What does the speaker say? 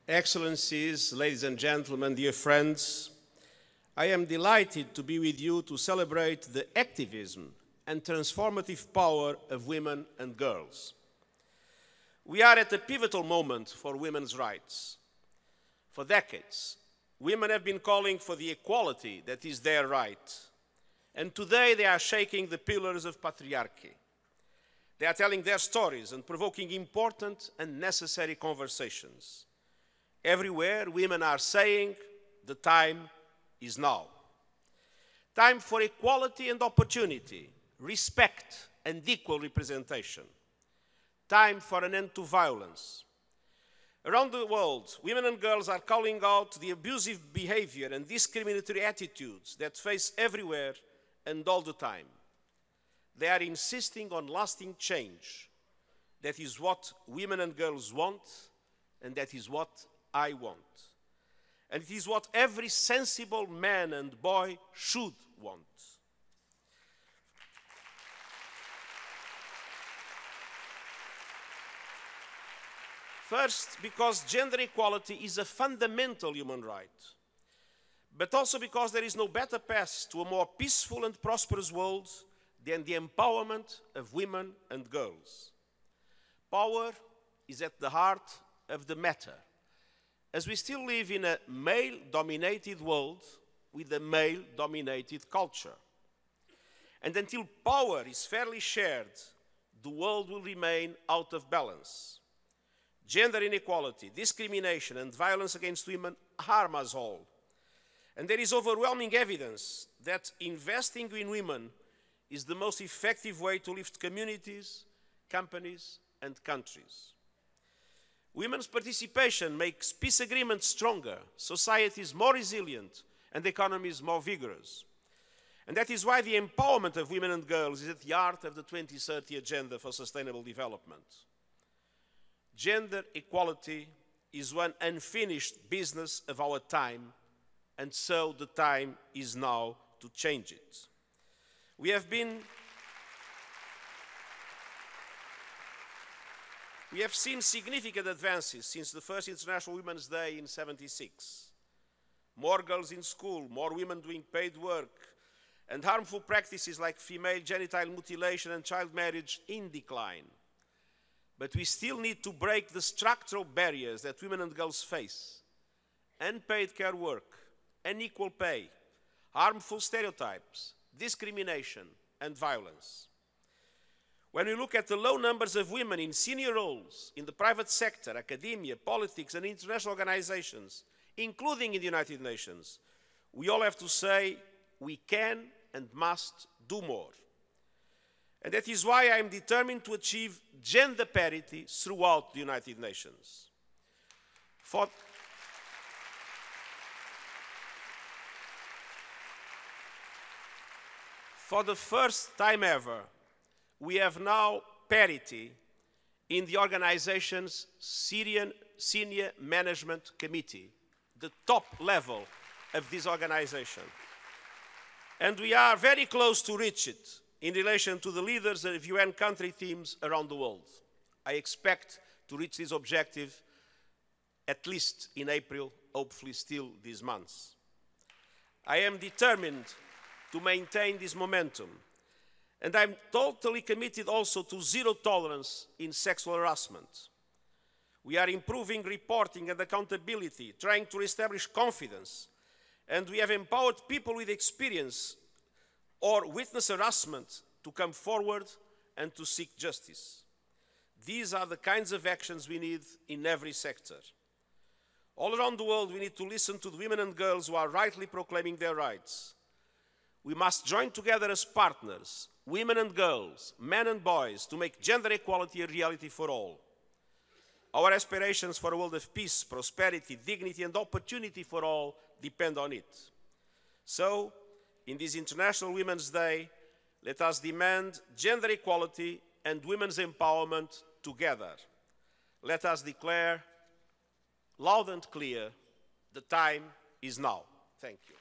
Excellencies, ladies and gentlemen, dear friends, I am delighted to be with you to celebrate the activism and transformative power of women and girls. We are at a pivotal moment for women's rights. For decades, women have been calling for the equality that is their right, and today they are shaking the pillars of patriarchy. They are telling their stories and provoking important and necessary conversations. Everywhere, women are saying, the time is now. Time for equality and opportunity, respect and equal representation. Time for an end to violence. Around the world, women and girls are calling out the abusive behavior and discriminatory attitudes that face everywhere and all the time. They are insisting on lasting change. That is what women and girls want, and that is what I want. And it is what every sensible man and boy should want. First, because gender equality is a fundamental human right, but also because there is no better path to a more peaceful and prosperous world than the empowerment of women and girls. Power is at the heart of the matter, as we still live in a male-dominated world with a male-dominated culture. And until power is fairly shared, the world will remain out of balance. Gender inequality, discrimination, and violence against women harm us all. And there is overwhelming evidence that investing in women is the most effective way to lift communities, companies, and countries. Women's participation makes peace agreements stronger, societies more resilient, and economies more vigorous. And that is why the empowerment of women and girls is at the heart of the 2030 Agenda for Sustainable Development. Gender equality is one unfinished business of our time, and so the time is now to change it. We have seen significant advances since the first International Women's Day in 1976. More girls in school, more women doing paid work, and harmful practices like female genital mutilation and child marriage in decline. But we still need to break the structural barriers that women and girls face. Unpaid care work, unequal pay, harmful stereotypes, discrimination, and violence. When we look at the low numbers of women in senior roles in the private sector, academia, politics, and international organizations, including in the United Nations, we all have to say we can and must do more. And that is why I am determined to achieve gender parity throughout the United Nations. For the first time ever, we have now parity in the organization's Senior Management Committee, the top level of this organization. And we are very close to reach it in relation to the leaders of UN country teams around the world. I expect to reach this objective at least in April, hopefully still this month. I am determined to maintain this momentum, and I'm totally committed also to zero tolerance in sexual harassment. We are improving reporting and accountability, trying to reestablish confidence, and we have empowered people with experience or witness harassment to come forward and to seek justice. These are the kinds of actions we need in every sector. All around the world, we need to listen to the women and girls who are rightly proclaiming their rights. We must join together as partners, women and girls, men and boys, to make gender equality a reality for all. Our aspirations for a world of peace, prosperity, dignity, and opportunity for all depend on it. So, in this International Women's Day, let us demand gender equality and women's empowerment together. Let us declare loud and clear, the time is now. Thank you.